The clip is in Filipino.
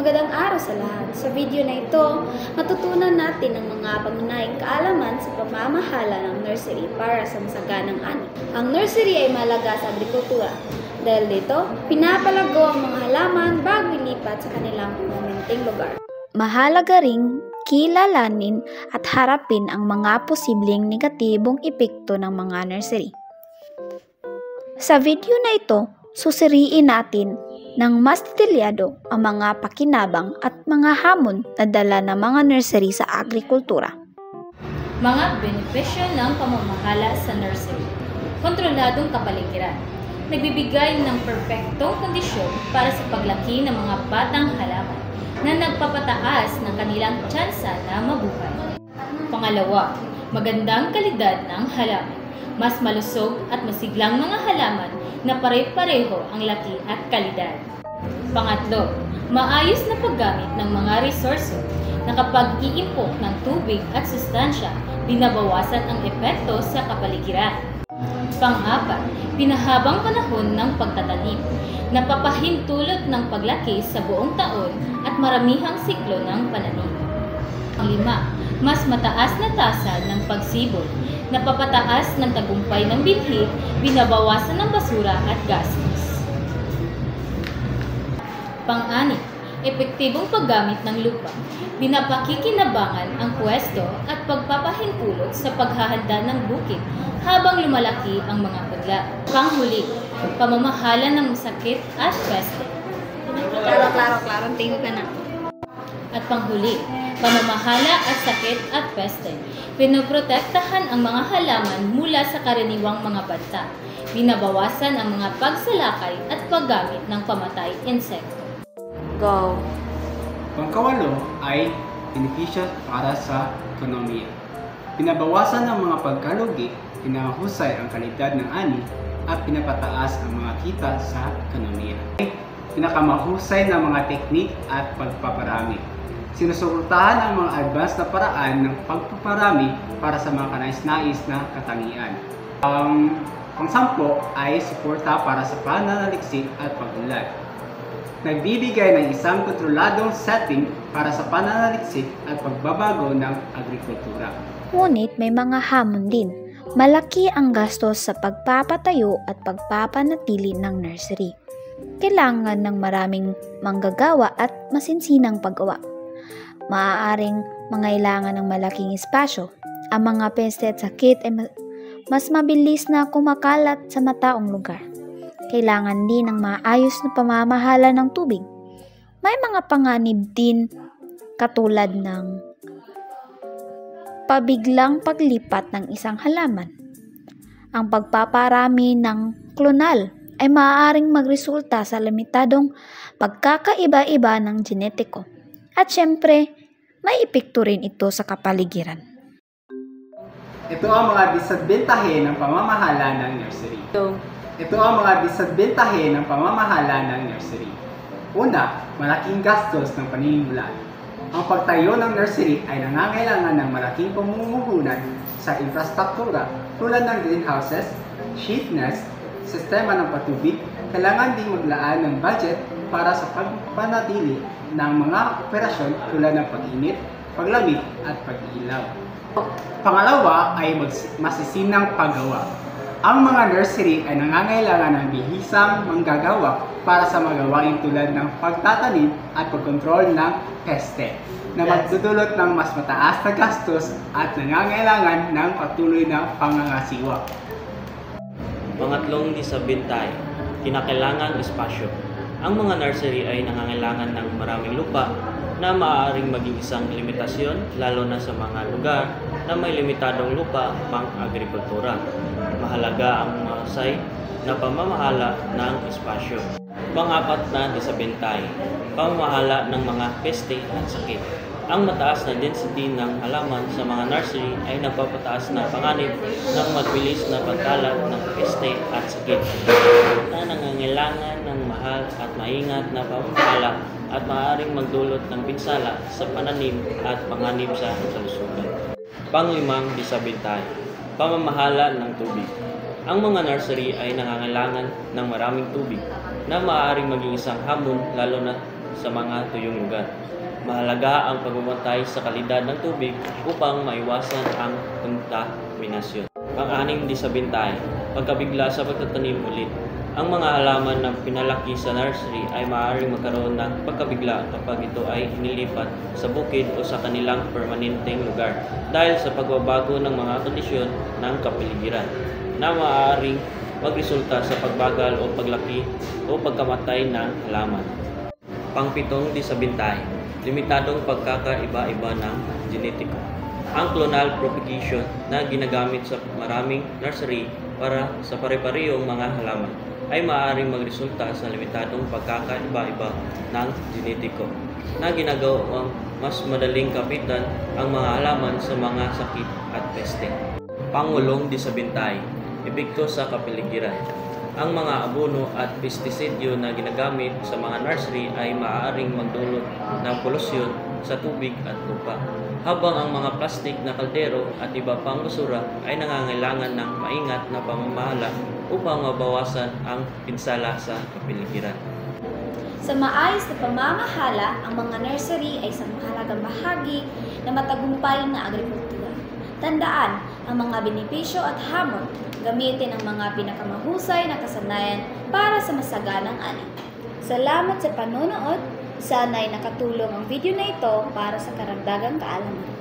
Magandang araw sa lahat. Sa video na ito, matutunan natin ang mga pangunahing kaalaman sa pamamahala ng nursery para sa masaganang ani. Ang nursery ay mahalaga sa agrikultura. Dahil dito, pinapalago ang mga halaman bago ilipat sa kanilang permanenteng lugar. Mahalaga ring kilalanin at harapin ang mga posibleng negatibong epekto ng mga nursery. Sa video na ito, susuriin natin ng mas detalyado ang mga pakinabang at mga hamon na dala ng mga nursery sa agrikultura. Mga benepisyo ng pamamahala sa nursery. Kontroladong kapaligiran. Nagbibigay ng perpektong kondisyon para sa paglaki ng mga batang halaman na nagpapataas ng kanilang tsansa na mabuhay. Pangalawa, magandang kalidad ng halaman. Mas malusog at masiglang mga halaman na pare-pareho ang laki at kalidad. Pangatlo, maayos na paggamit ng mga resorso na kapag iimpok ng tubig at sustansya, binabawasan ang epekto sa kapaligiran. Pang-apat, pinahabang panahon ng pagtatanim, napapahintulot ng paglaki sa buong taon at maramihang siklo ng pananim. Pang-lima, mas mataas na tasa ng pagsibol, napapataas ng tagumpay ng binhi, binabawasan ng basura at gastos. Pang-anim, epektibong paggamit ng lupa, pinapakikinabangan ang pwesto at pagpapahintulot sa paghahanda ng bukid habang lumalaki ang mga pudla. Panghuli, pamamahala ng sakit at peste. Klaro, tingin ka na. At panghuli, pamamahala at sakit at peste. Pinoprotektahan ang mga halaman mula sa karaniwang mga banta. Binabawasan ang mga pagsalakay at paggamit ng pamatay insekto. Go! Pangkawalo ay benepisyo para sa ekonomiya. Pinabawasan ang mga pagkalugi, pinahusay ang kalidad ng ani, at pinapataas ang mga kita sa ekonomiya. Pinakamahusay na mga teknik at pagpaparami. Sinusuportahan ang mga advanced na paraan ng pagpaparami para sa mga kanais-nais na katangian. Ang pangsampo ay suporta para sa pananaliksik at pag-unlad. Nagbibigay ng isang kontroladong setting para sa pananaliksik at pagbabago ng agrikultura. Ngunit may mga hamon din. Malaki ang gastos sa pagpapatayo at pagpapanatili ng nursery. Kailangan ng maraming manggagawa at masinsinang paggawa. Maaaring mangailangan ng malaking espasyo. Ang mga peste at sakit ay mas mabilis na kumakalat sa mataong lugar. Kailangan din ng maayos na pamamahala ng tubig. May mga panganib din katulad ng pabiglang paglipat ng isang halaman. Ang pagpaparami ng klonal ay maaaring magresulta sa limitadong pagkakaiba-iba ng genetiko. At syempre, may epekto rin ito sa kapaligiran. Ito ang mga disadvantahe ng pamamahala ng nursery. Ito ang mga disadvantahe ng pamamahala ng nursery. Una, malaking gastos ng paninimulan. Ang pagtayo ng nursery ay nangangailangan ng malaking pamumuhunan sa infrastruktura tulad ng greenhouses, sheet nest, sistema ng patubig. Kailangan din maglaan ng budget para sa pagpanatili ng mga operasyon tulad ng pag-init, paglamig at pag-ilaw. Pangalawa ay masisinang paggawa. Ang mga nursery ay nangangailangan ng bihisang manggagawa para sa mga gawain tulad ng pagtatanim at pagkontrol ng peste na magdudulot ng mas mataas na gastos at nangangailangan ng patuloy na pangangasiwa. Pangatlong disadvantage, kinakailangan espasyo. Ang mga nursery ay nangangailangan ng maraming lupa na maaaring maging isang limitasyon lalo na sa mga lugar na may limitadong lupa pang-agrikultura. Mahalaga ang mahusay na pamamahala ng espasyo. Pang-apat na disadvantage, pamamahala ng mga peste at sakit. Ang mataas na density ng halaman sa mga nursery ay nagpapataas na panganib ng mabilis na pagkalat ng peste at sakit na nangangailangan ng mahal at maingat na pamamahala at maaaring magdulot ng pinsala sa pananim at panganib sa kalusugan. Panglimang disadvantage, pamamahala ng tubig. Ang mga nursery ay nangangailangan ng maraming tubig na maaaring maging isang hamon lalo na sa mga tuyong lugar. Mahalaga ang pagbabantay sa kalidad ng tubig upang maiwasan ang kontaminasyon. Pang-anim di sa bintay, pagkabigla sa pagtatanim ulit. Ang mga halaman na pinalaki sa nursery ay maaaring magkaroon ng pagkabigla kapag ito ay inilipat sa bukid o sa kanilang permanenteng lugar dahil sa pagbabago ng mga kondisyon ng kapaligiran na maaaring magresulta sa pagbagal o paglaki o pagkamatay ng halaman. Pang-pitong di sa bintay, limitadong pagkakaiba-iba ng genetiko. Ang clonal propagation na ginagamit sa maraming nursery para sa pare-parehong mga halaman ay maaaring magresulta sa limitadong pagkakaiba-iba ng genetiko na ginagawang mas madaling kapitan ang mga halaman sa mga sakit at peste. Pangulong di sa bintay, epekto sa kapaligiran. Ang mga abono at pestisidyo na ginagamit sa mga nursery ay maaaring magdulot ng polusyon sa tubig at lupa, habang ang mga plastik na kaldero at iba pang basura ay nangangailangan ng maingat na pamamahala upang mabawasan ang pinsala sa kapaligiran. Sa maayos na pamamahala, ang mga nursery ay isang mahalagang bahagi ng matagumpay na agrikultura. Tandaan ang mga benepisyo at hamon, gamitin ang mga pinakamahusay na kasanayan para sa masaganang ani. Salamat sa panonood. Sana'y nakatulong ang video na ito para sa karagdagang kaalaman.